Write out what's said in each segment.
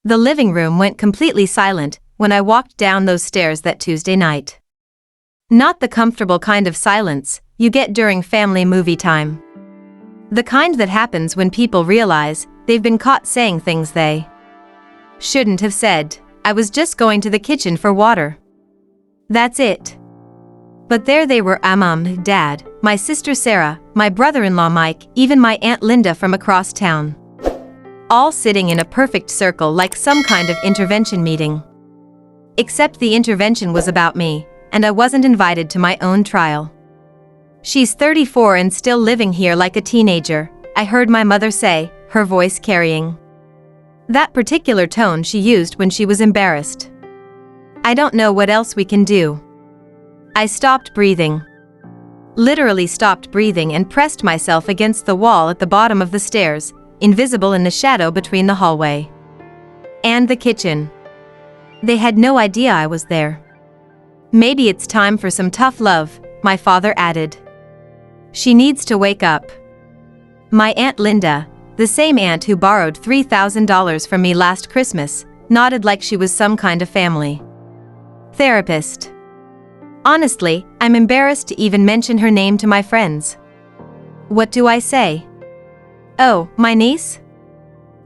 The living room went completely silent when I walked down those stairs that Tuesday night. Not the comfortable kind of silence you get during family movie time. The kind that happens when people realize they've been caught saying things they shouldn't have said. I was just going to the kitchen for water. That's it. But there they were, Mom, Dad, my sister Sarah, my brother-in-law Mike, even my Aunt Linda from across town. All sitting in a perfect circle like some kind of intervention meeting. Except the intervention was about me, and I wasn't invited to my own trial. She's 34 and still living here like a teenager, I heard my mother say, her voice carrying that particular tone she used when she was embarrassed. I don't know what else we can do. I stopped breathing. Literally stopped breathing and pressed myself against the wall at the bottom of the stairs, invisible in the shadow between the hallway and the kitchen. They had no idea I was there. Maybe it's time for some tough love, my father added. She needs to wake up. My Aunt Linda, the same aunt who borrowed $3,000 from me last Christmas, nodded like she was some kind of family therapist. Honestly, I'm embarrassed to even mention her name to my friends. What do I say? Oh, my niece?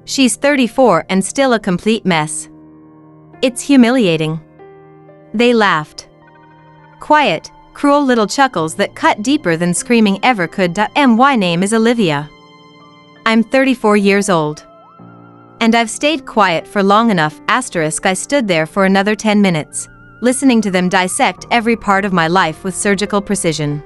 She's 34 and still a complete mess. It's humiliating. They laughed. Quiet, cruel little chuckles that cut deeper than screaming ever could. My name is Olivia. I'm 34 years old. And I've stayed quiet for long enough. I stood there for another 10 minutes, listening to them dissect every part of my life with surgical precision.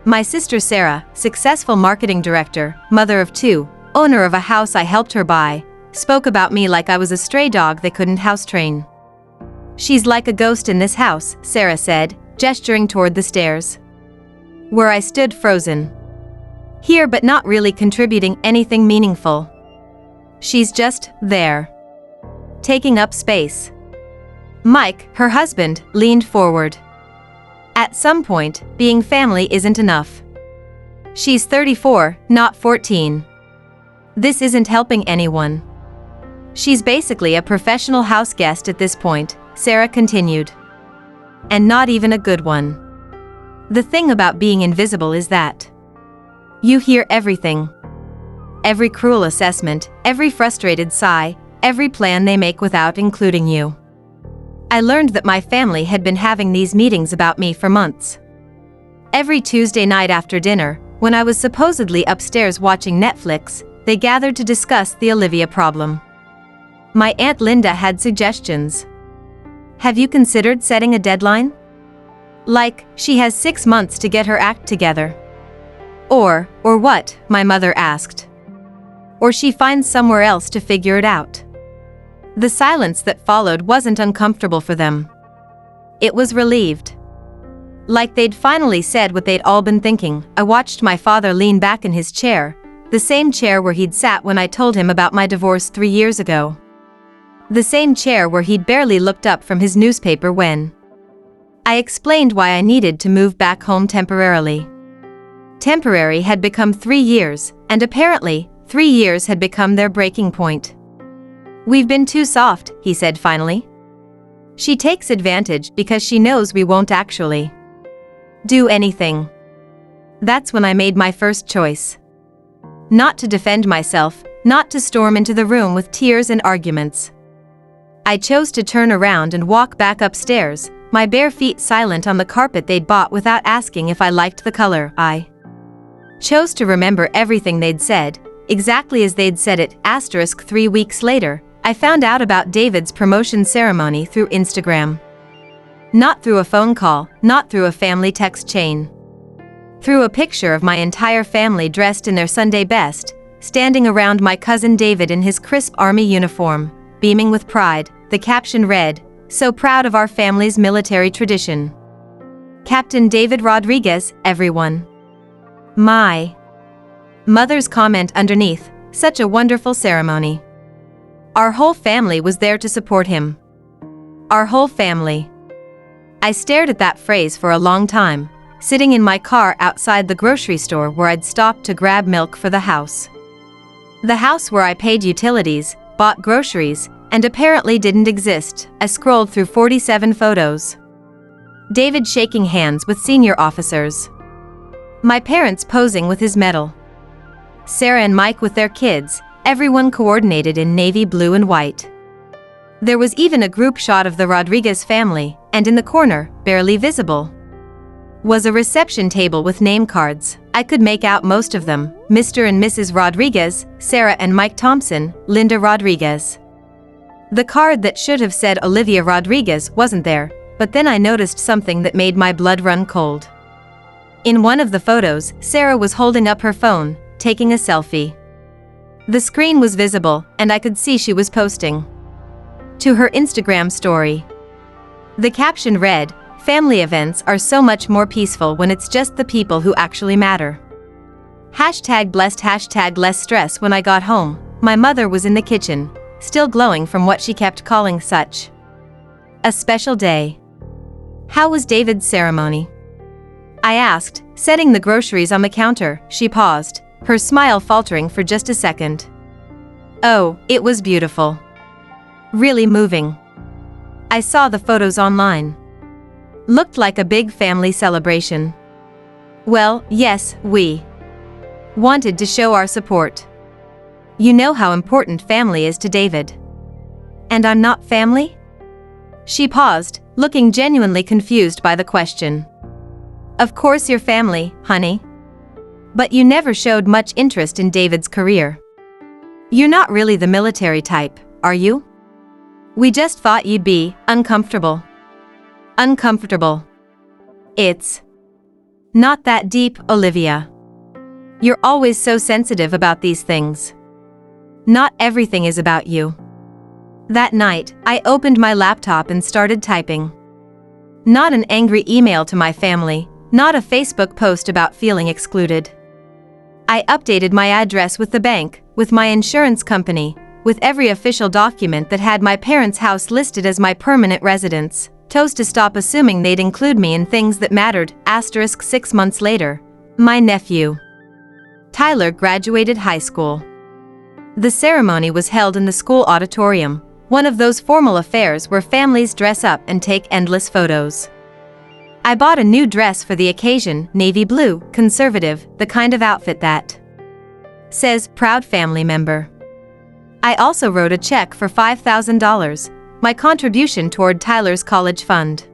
My sister Sarah, successful marketing director, mother of 2, owner of a house I helped her buy, spoke about me like I was a stray dog they couldn't house train. She's like a ghost in this house, Sarah said, gesturing toward the stairs. Where I stood frozen. Here but not really contributing anything meaningful. She's just there. Taking up space. Mike, her husband, leaned forward. At some point, being family isn't enough. She's 34, not 14. This isn't helping anyone. She's basically a professional house guest at this point, Sarah continued. And not even a good one. The thing about being invisible is that you hear everything. Every cruel assessment, every frustrated sigh, every plan they make without including you. I learned that my family had been having these meetings about me for months. Every Tuesday night after dinner, when I was supposedly upstairs watching Netflix, they gathered to discuss the Olivia problem. My Aunt Linda had suggestions. Have you considered setting a deadline? Like, she has 6 months to get her act together. Or what? My mother asked. Or she finds somewhere else to figure it out. The silence that followed wasn't uncomfortable for them. It was relieved. Like they'd finally said what they'd all been thinking. I watched my father lean back in his chair, the same chair where he'd sat when I told him about my divorce 3 years ago. The same chair where he'd barely looked up from his newspaper when I explained why I needed to move back home temporarily. Temporary had become 3 years, and apparently, 3 years had become their breaking point. We've been too soft, he said finally. She takes advantage because she knows we won't actually do anything. That's when I made my first choice. Not to defend myself, not to storm into the room with tears and arguments. I chose to turn around and walk back upstairs, my bare feet silent on the carpet they'd bought without asking if I liked the color. I chose to remember everything they'd said, exactly as they'd said it. 3 weeks later, I found out about David's promotion ceremony through Instagram. Not through a phone call, not through a family text chain. Through a picture of my entire family dressed in their Sunday best, standing around my cousin David in his crisp army uniform, beaming with pride. The caption read, "So proud of our family's military tradition. Captain David Rodriguez, everyone." My mother's comment underneath, "Such a wonderful ceremony. Our whole family was there to support him." Our whole family. I stared at that phrase for a long time, sitting in my car outside the grocery store where I'd stopped to grab milk for the house. The house where I paid utilities, bought groceries, and apparently didn't exist. I scrolled through 47 photos. David shaking hands with senior officers. My parents posing with his medal. Sarah and Mike with their kids, everyone coordinated in navy blue and white. There was even a group shot of the Rodriguez family, and in the corner, barely visible, was a reception table with name cards. I could make out most of them: Mr. and Mrs. Rodriguez, Sarah and Mike Thompson, Linda Rodriguez. The card that should have said Olivia Rodriguez wasn't there, but then I noticed something that made my blood run cold. In one of the photos, Sarah was holding up her phone, taking a selfie. The screen was visible, and I could see she was posting to her Instagram story. The caption read, "Family events are so much more peaceful when it's just the people who actually matter." #blessed, #less stress. When I got home, my mother was in the kitchen, still glowing from what she kept calling such a special day. "How was David's ceremony?" I asked, setting the groceries on the counter. She paused, her smile faltering for just a second. "Oh, it was beautiful. Really moving. I saw the photos online. Looked like a big family celebration." "Well, yes, we wanted to show our support. You know how important family is to David." "And I'm not family?" She paused, looking genuinely confused by the question. "Of course you're family, honey. But you never showed much interest in David's career. You're not really the military type, are you? We just thought you'd be uncomfortable." Uncomfortable. It's not that deep, Olivia. You're always so sensitive about these things. Not everything is about you. That night, I opened my laptop and started typing. Not an angry email to my family, not a Facebook post about feeling excluded. I updated my address with the bank, with my insurance company, with every official document that had my parents' house listed as my permanent residence, to stop assuming they'd include me in things that mattered. * 6 months later, my nephew Tyler graduated high school. The ceremony was held in the school auditorium, one of those formal affairs where families dress up and take endless photos. I bought a new dress for the occasion, navy blue, conservative, the kind of outfit that says "proud family member." I also wrote a check for $5,000, my contribution toward Tyler's college fund.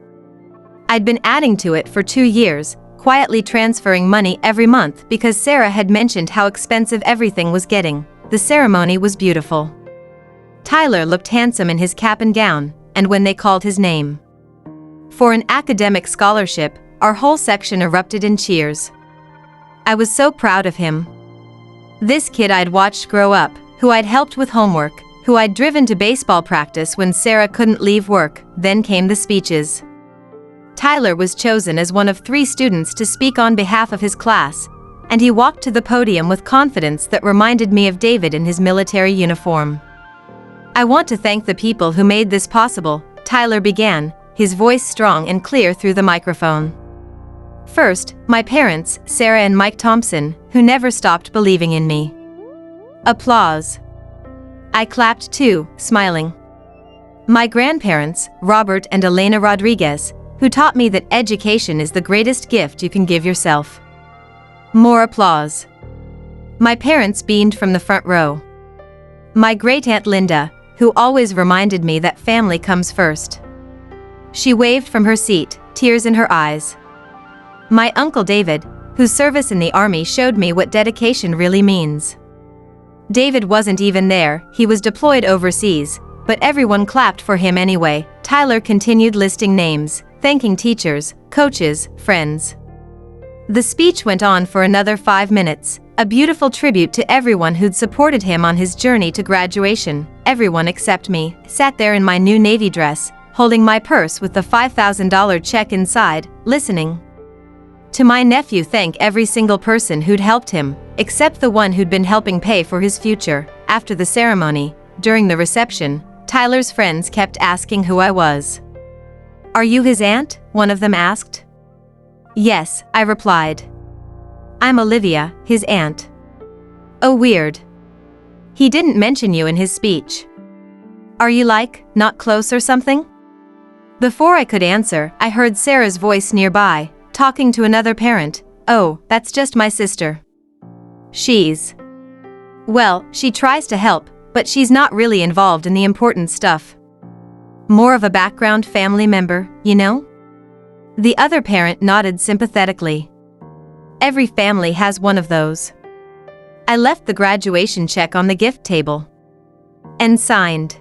I'd been adding to it for 2 years, quietly transferring money every month because Sarah had mentioned how expensive everything was getting. The ceremony was beautiful. Tyler looked handsome in his cap and gown, and when they called his name for an academic scholarship, our whole section erupted in cheers. I was so proud of him. This kid I'd watched grow up, who I'd helped with homework, who I'd driven to baseball practice when Sarah couldn't leave work. Then came the speeches. Tyler was chosen as one of 3 students to speak on behalf of his class, and he walked to the podium with confidence that reminded me of David in his military uniform. "I want to thank the people who made this possible," Tyler began, his voice strong and clear through the microphone. "First, my parents, Sarah and Mike Thompson, who never stopped believing in me." Applause. I clapped too, smiling. "My grandparents, Robert and Elena Rodriguez, who taught me that education is the greatest gift you can give yourself." More applause. My parents beamed from the front row. "My great-aunt Linda, who always reminded me that family comes first." She waved from her seat, tears in her eyes. "My uncle David, whose service in the army showed me what dedication really means." David wasn't even there, he was deployed overseas, but everyone clapped for him anyway. Tyler continued listing names, thanking teachers, coaches, friends. The speech went on for another 5 minutes, a beautiful tribute to everyone who'd supported him on his journey to graduation. Everyone except me sat there in my new navy dress, holding my purse with the $5,000 check inside, listening to my nephew thank every single person who'd helped him, except the one who'd been helping pay for his future. After the ceremony, during the reception, Tyler's friends kept asking who I was. "Are you his aunt?" one of them asked. "Yes," I replied. "I'm Olivia, his aunt." "Oh, weird. He didn't mention you in his speech." Are you not close or something? Before I could answer, I heard Sarah's voice nearby, talking to another parent. Oh, that's just my sister. Well, she tries to help, but she's not really involved in the important stuff. More of a background family member, you know? The other parent nodded sympathetically. Every family has one of those. I left the graduation check on the gift table. And signed.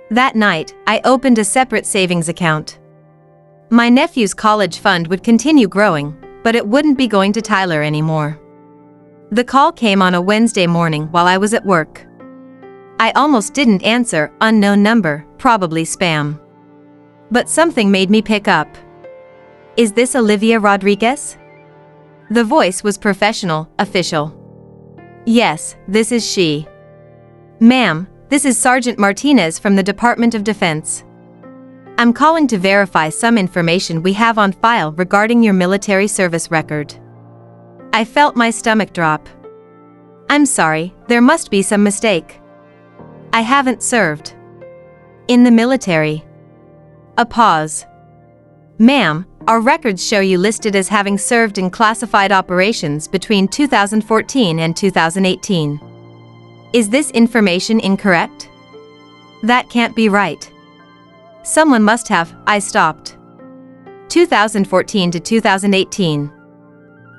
That night, I opened a separate savings account. My nephew's college fund would continue growing, but it wouldn't be going to Tyler anymore. The call came on a Wednesday morning while I was at work. I almost didn't answer, unknown number, probably spam. But something made me pick up. Is this Olivia Rodriguez? The voice was professional, official. Yes, this is she. Ma'am, this is Sergeant Martinez from the Department of Defense. I'm calling to verify some information we have on file regarding your military service record. I felt my stomach drop. I'm sorry, there must be some mistake. I haven't served. In the military. A pause. Ma'am, our records show you listed as having served in classified operations between 2014 and 2018. Is this information incorrect? That can't be right. Someone must have. I stopped. 2014 to 2018.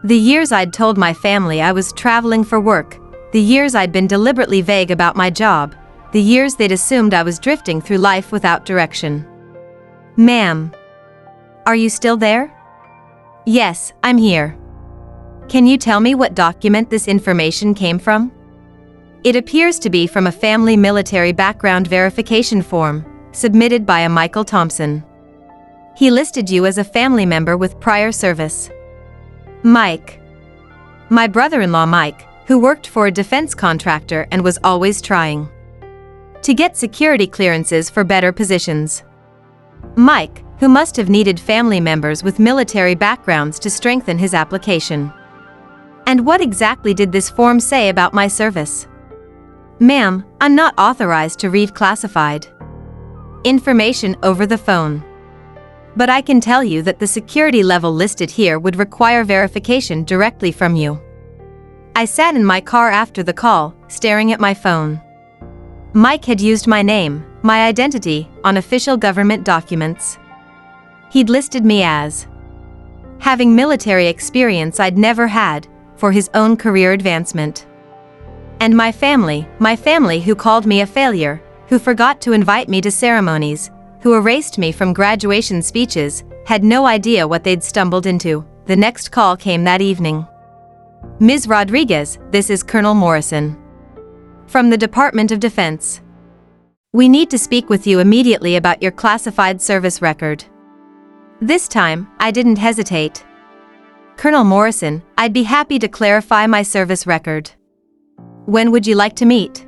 The years I'd told my family I was traveling for work, the years I'd been deliberately vague about my job, the years they'd assumed I was drifting through life without direction. Ma'am. Are you still there? Yes, I'm here. Can you tell me what document this information came from? It appears to be from a family military background verification form, submitted by a Michael Thompson. He listed you as a family member with prior service. Mike. My brother-in-law Mike, who worked for a defense contractor and was always trying to get security clearances for better positions. Mike, who must have needed family members with military backgrounds to strengthen his application. And what exactly did this form say about my service? Ma'am, I'm not authorized to read classified information over the phone. But I can tell you that the security level listed here would require verification directly from you. I sat in my car after the call, staring at my phone. Mike had used my name, my identity, on official government documents. He'd listed me as having military experience I'd never had, for his own career advancement. And my family who called me a failure, who forgot to invite me to ceremonies, who erased me from graduation speeches, had no idea what they'd stumbled into. The next call came that evening. Ms. Rodriguez, this is Colonel Morrison. From the Department of Defense. We need to speak with you immediately about your classified service record. This time, I didn't hesitate. Colonel Morrison, I'd be happy to clarify my service record. When would you like to meet?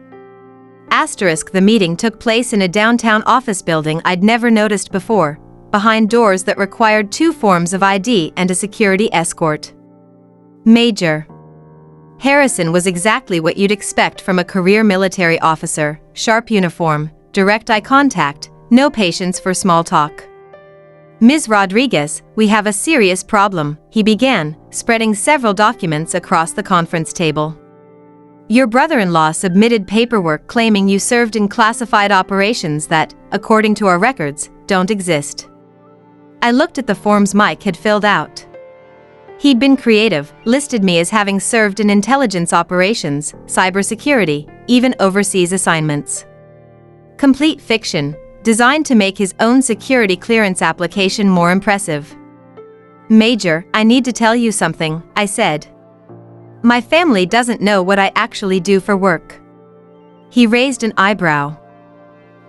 The meeting took place in a downtown office building I'd never noticed before, behind doors that required 2 forms of ID and a security escort. Major Harrison was exactly what you'd expect from a career military officer: sharp uniform, direct eye contact, no patience for small talk. Ms. Rodriguez, we have a serious problem, he began, spreading several documents across the conference table. Your brother-in-law submitted paperwork claiming you served in classified operations that, according to our records, don't exist. I looked at the forms Mike had filled out. He'd been creative, listed me as having served in intelligence operations, cybersecurity, even overseas assignments. Complete fiction, designed to make his own security clearance application more impressive. Major, I need to tell you something, I said. My family doesn't know what I actually do for work. He raised an eyebrow.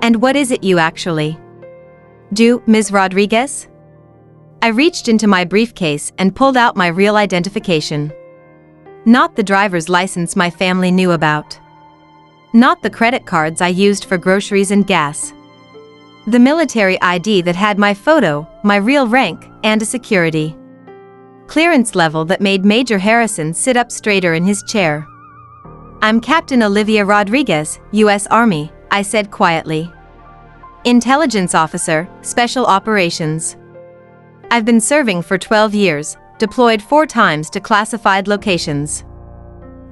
And what is it you actually do, Ms. Rodriguez? I reached into my briefcase and pulled out my real identification. Not the driver's license my family knew about. Not the credit cards I used for groceries and gas. The military ID that had my photo, my real rank, and a security clearance level that made Major Harrison sit up straighter in his chair. I'm Captain Olivia Rodriguez, U.S. Army, I said quietly. Intelligence Officer, Special Operations. I've been serving for 12 years, deployed 4 times to classified locations.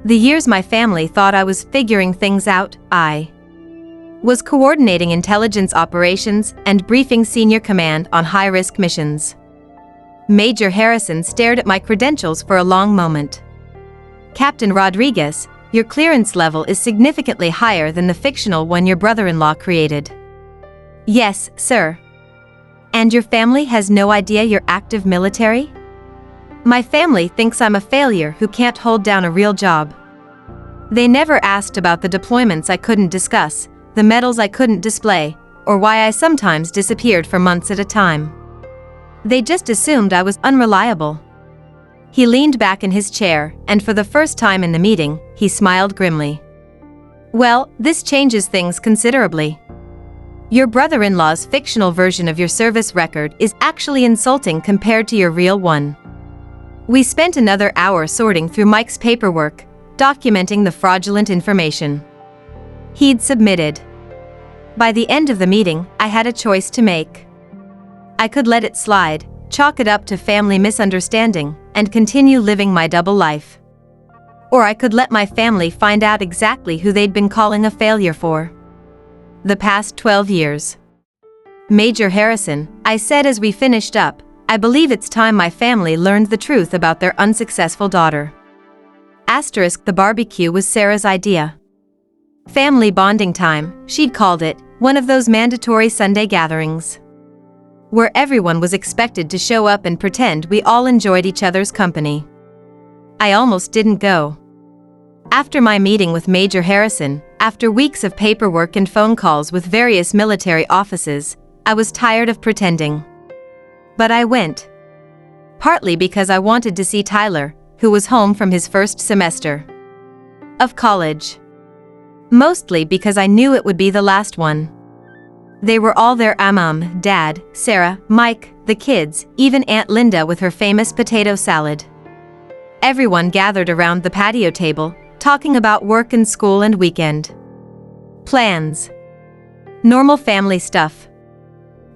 The years my family thought I was figuring things out, I was coordinating intelligence operations and briefing senior command on high-risk missions. Major Harrison stared at my credentials for a long moment. Captain Rodriguez, your clearance level is significantly higher than the fictional one your brother-in-law created. Yes, sir. And your family has no idea you're active military? My family thinks I'm a failure who can't hold down a real job. They never asked about the deployments I couldn't discuss, the medals I couldn't display, or why I sometimes disappeared for months at a time. They just assumed I was unreliable. He leaned back in his chair, and for the first time in the meeting, he smiled grimly. Well, this changes things considerably. Your brother-in-law's fictional version of your service record is actually insulting compared to your real one. We spent another hour sorting through Mike's paperwork, documenting the fraudulent information he'd submitted. By the end of the meeting, I had a choice to make. I could let it slide, chalk it up to family misunderstanding, and continue living my double life. Or I could let my family find out exactly who they'd been calling a failure for the past 12 years. Major Harrison, I said as we finished up, I believe it's time my family learned the truth about their unsuccessful daughter. The barbecue was Sarah's idea. Family bonding time, she'd called it, one of those mandatory Sunday gatherings, where everyone was expected to show up and pretend we all enjoyed each other's company. I almost didn't go. After my meeting with Major Harrison, after weeks of paperwork and phone calls with various military offices, I was tired of pretending. But I went. Partly because I wanted to see Tyler, who was home from his first semester of college. Mostly because I knew it would be the last one. They were all there: Dad, Sarah, Mike, the kids, even Aunt Linda with her famous potato salad. Everyone gathered around the patio table, talking about work and school and weekend plans. Normal family stuff.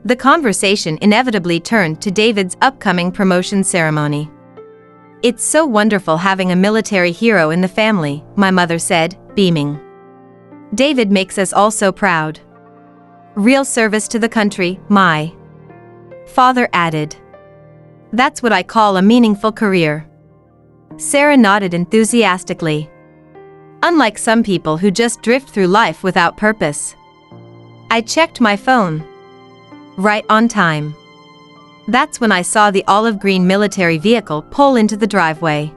The conversation inevitably turned to David's upcoming promotion ceremony. It's so wonderful having a military hero in the family, my mother said, beaming. David makes us all so proud. Real service to the country, my father added. That's what I call a meaningful career. Sarah nodded enthusiastically. Unlike some people who just drift through life without purpose. I checked my phone. Right on time. That's when I saw the olive green military vehicle pull into the driveway.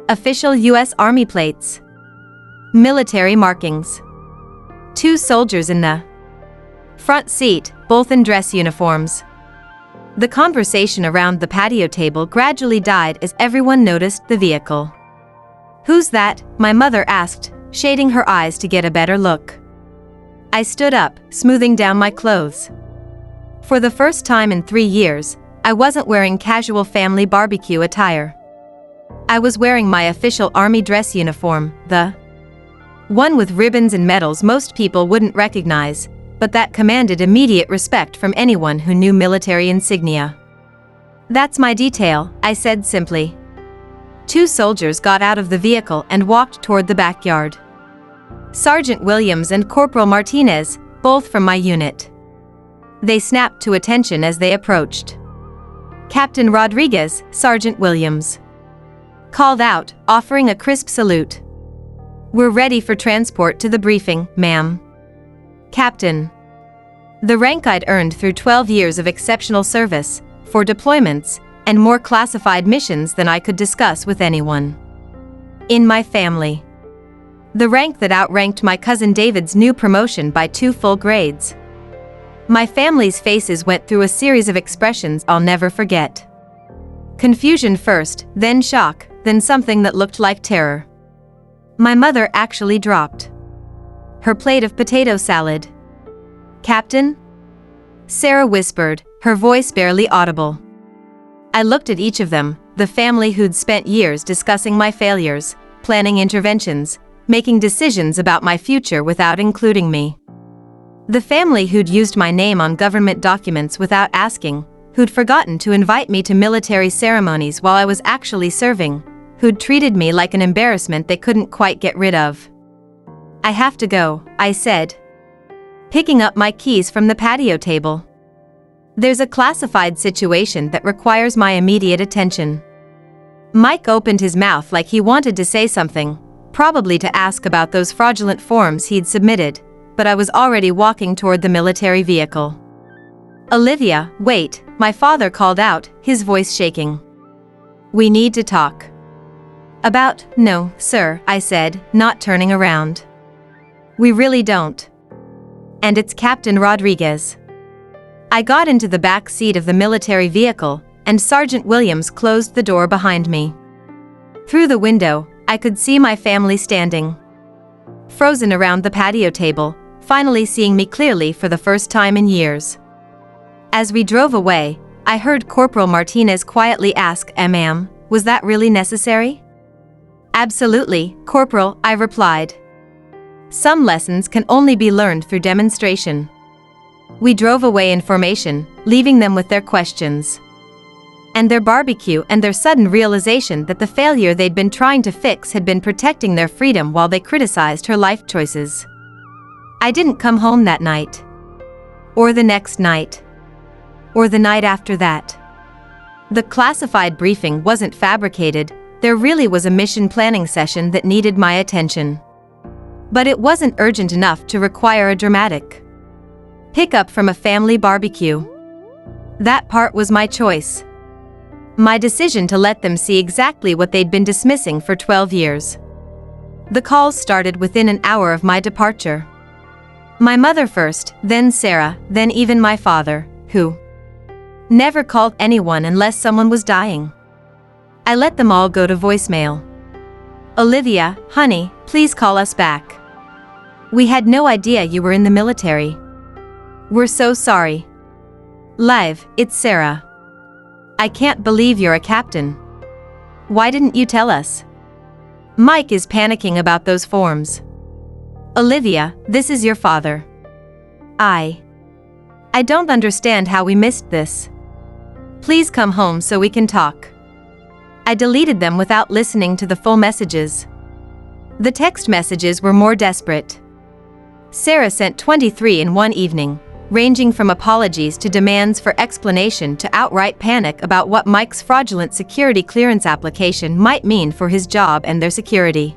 Official U.S. Army plates. Military markings. 2 soldiers in the front seat, both in dress uniforms. The conversation around the patio table gradually died as everyone noticed the vehicle. Who's that? My mother asked, shading her eyes to get a better look. I stood up, smoothing down my clothes. For the first time in 3 years, I wasn't wearing casual family barbecue attire. I was wearing my official Army dress uniform, the one with ribbons and medals most people wouldn't recognize, but that commanded immediate respect from anyone who knew military insignia. That's my detail, I said simply. 2 soldiers got out of the vehicle and walked toward the backyard. Sergeant Williams and Corporal Martinez, both from my unit. They snapped to attention as they approached. Captain Rodriguez, Sergeant Williams called out, offering a crisp salute. We're ready for transport to the briefing, ma'am. Captain. The rank I'd earned through 12 years of exceptional service, 4 deployments, and more classified missions than I could discuss with anyone in my family. The rank that outranked my cousin David's new promotion by 2 full grades. My family's faces went through a series of expressions I'll never forget. Confusion first, then shock, then something that looked like terror. My mother actually dropped her plate of potato salad. Captain? Sarah whispered, her voice barely audible. I looked at each of them, the family who'd spent years discussing my failures, planning interventions, making decisions about my future without including me. The family who'd used my name on government documents without asking, who'd forgotten to invite me to military ceremonies while I was actually serving, who'd treated me like an embarrassment they couldn't quite get rid of. "I have to go," I said, picking up my keys from the patio table. "There's a classified situation that requires my immediate attention." Mike opened his mouth like he wanted to say something, probably to ask about those fraudulent forms he'd submitted, but I was already walking toward the military vehicle. "Olivia, wait," my father called out, his voice shaking. "We need to talk." "About, no, sir," I said, not turning around. "We really don't. And it's Captain Rodriguez." I got into the back seat of the military vehicle, and Sergeant Williams closed the door behind me. Through the window, I could see my family standing, frozen around the patio table, finally seeing me clearly for the first time in years. As we drove away, I heard Corporal Martinez quietly ask, "Ma'am, was that really necessary?" "Absolutely, Corporal," I replied. "Some lessons can only be learned through demonstration." We drove away in formation, leaving them with their questions and their barbecue and their sudden realization that the failure they'd been trying to fix had been protecting their freedom while they criticized her life choices. I didn't come home that night, or the next night, or the night after that. The classified briefing wasn't fabricated, there really was a mission planning session that needed my attention. But it wasn't urgent enough to require a dramatic pickup from a family barbecue. That part was my choice. My decision to let them see exactly what they'd been dismissing for 12 years. The calls started within an hour of my departure. My mother first, then Sarah, then even my father, who never called anyone unless someone was dying. I let them all go to voicemail. "Olivia, honey, please call us back. We had no idea you were in the military. We're so sorry. Live, it's Sarah. I can't believe you're a captain. Why didn't you tell us? Mike is panicking about those forms. Olivia, this is your father. I don't understand how we missed this. Please come home so we can talk." I deleted them without listening to the full messages. The text messages were more desperate. Sarah sent 23 in one evening, ranging from apologies to demands for explanation to outright panic about what Mike's fraudulent security clearance application might mean for his job and their security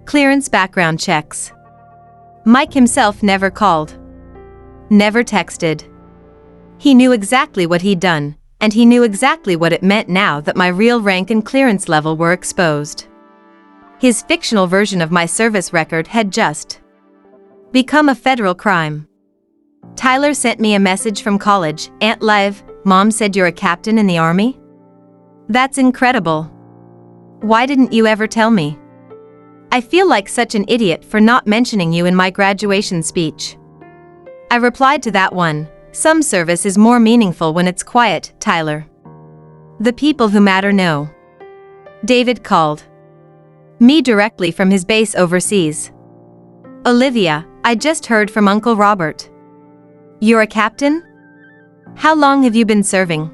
clearance background checks. Mike himself never called, never texted. He knew exactly what he'd done, and he knew exactly what it meant now that my real rank and clearance level were exposed. His fictional version of my service record had just become a federal crime. Tyler sent me a message from college, "Aunt Liv, Mom said you're a captain in the Army? That's incredible. Why didn't you ever tell me? I feel like such an idiot for not mentioning you in my graduation speech." I replied to that one, "Some service is more meaningful when it's quiet, Tyler. The people who matter know." David called me directly from his base overseas. "Olivia, I just heard from Uncle Robert. You're a captain? How long have you been serving?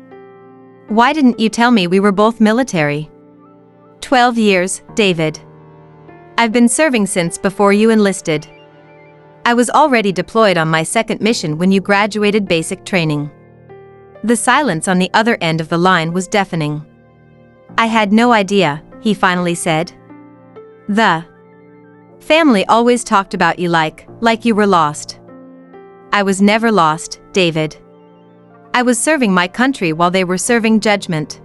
Why didn't you tell me we were both military?" 12 years, David. I've been serving since before you enlisted. I was already deployed on my second mission when you graduated basic training. The silence on the other end of the line was deafening. "I had no idea," he finally said. "The family always talked about you like you were lost." I was never lost, David. I was serving my country while they were serving judgment.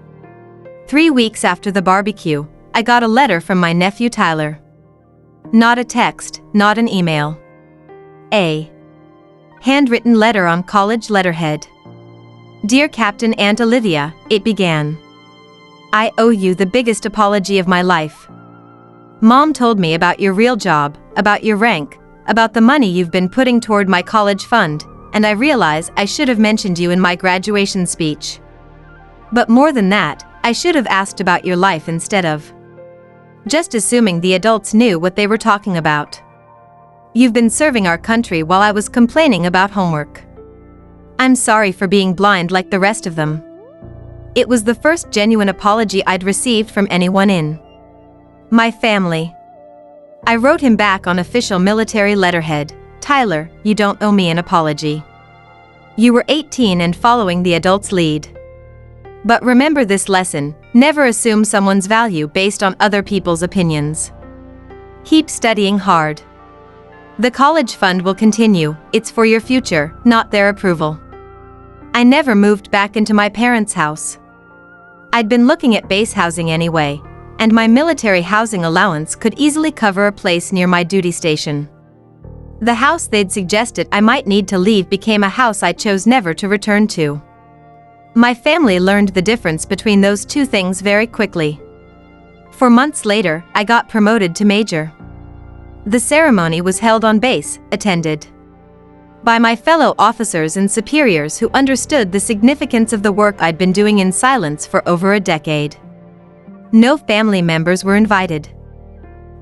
3 weeks after the barbecue, I got a letter from my nephew Tyler. Not a text, not an email. A handwritten letter on college letterhead. "Dear Captain Aunt Olivia," it began. "I owe you the biggest apology of my life. Mom told me about your real job, about your rank, about the money you've been putting toward my college fund, and I realize I should have mentioned you in my graduation speech. But more than that, I should have asked about your life instead of just assuming the adults knew what they were talking about. You've been serving our country while I was complaining about homework. I'm sorry for being blind like the rest of them. It was the first genuine apology I'd received from anyone in my family. I wrote him back on official military letterhead, "Tyler, you don't owe me an apology. You were 18 and following the adult's lead. But remember this lesson: never assume someone's value based on other people's opinions. Keep studying hard. The college fund will continue, it's for your future, not their approval." I never moved back into my parents' house. I'd been looking at base housing anyway, and my military housing allowance could easily cover a place near my duty station. The house they'd suggested I might need to leave became a house I chose never to return to. My family learned the difference between those two things very quickly. 4 months later, I got promoted to major. The ceremony was held on base, attended by my fellow officers and superiors who understood the significance of the work I'd been doing in silence for over a decade. No family members were invited.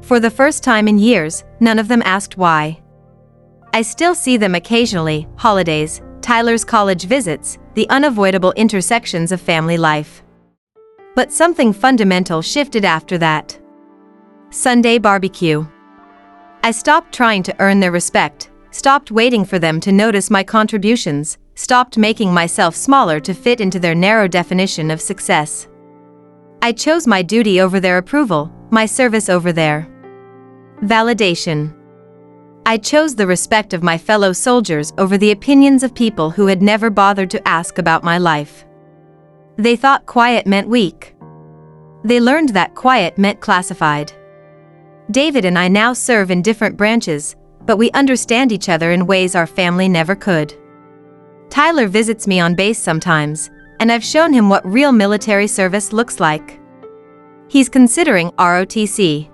For the first time in years, none of them asked why. I still see them occasionally: holidays, Tyler's college visits, the unavoidable intersections of family life. But something fundamental shifted after that. Sunday barbecue. I stopped trying to earn their respect, stopped waiting for them to notice my contributions, stopped making myself smaller to fit into their narrow definition of success. I chose my duty over their approval, my service over their validation. I chose the respect of my fellow soldiers over the opinions of people who had never bothered to ask about my life. They thought quiet meant weak. They learned that quiet meant classified. David and I now serve in different branches, but we understand each other in ways our family never could. Tyler visits me on base sometimes, and I've shown him what real military service looks like. He's considering ROTC.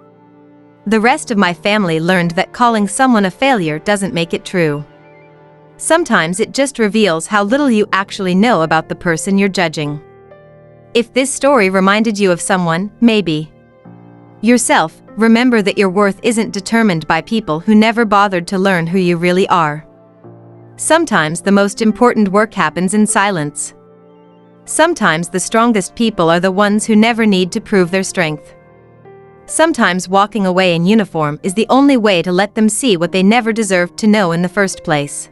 The rest of my family learned that calling someone a failure doesn't make it true. Sometimes it just reveals how little you actually know about the person you're judging. If this story reminded you of someone, maybe yourself, remember that your worth isn't determined by people who never bothered to learn who you really are. Sometimes the most important work happens in silence. Sometimes the strongest people are the ones who never need to prove their strength. Sometimes walking away in uniform is the only way to let them see what they never deserved to know in the first place.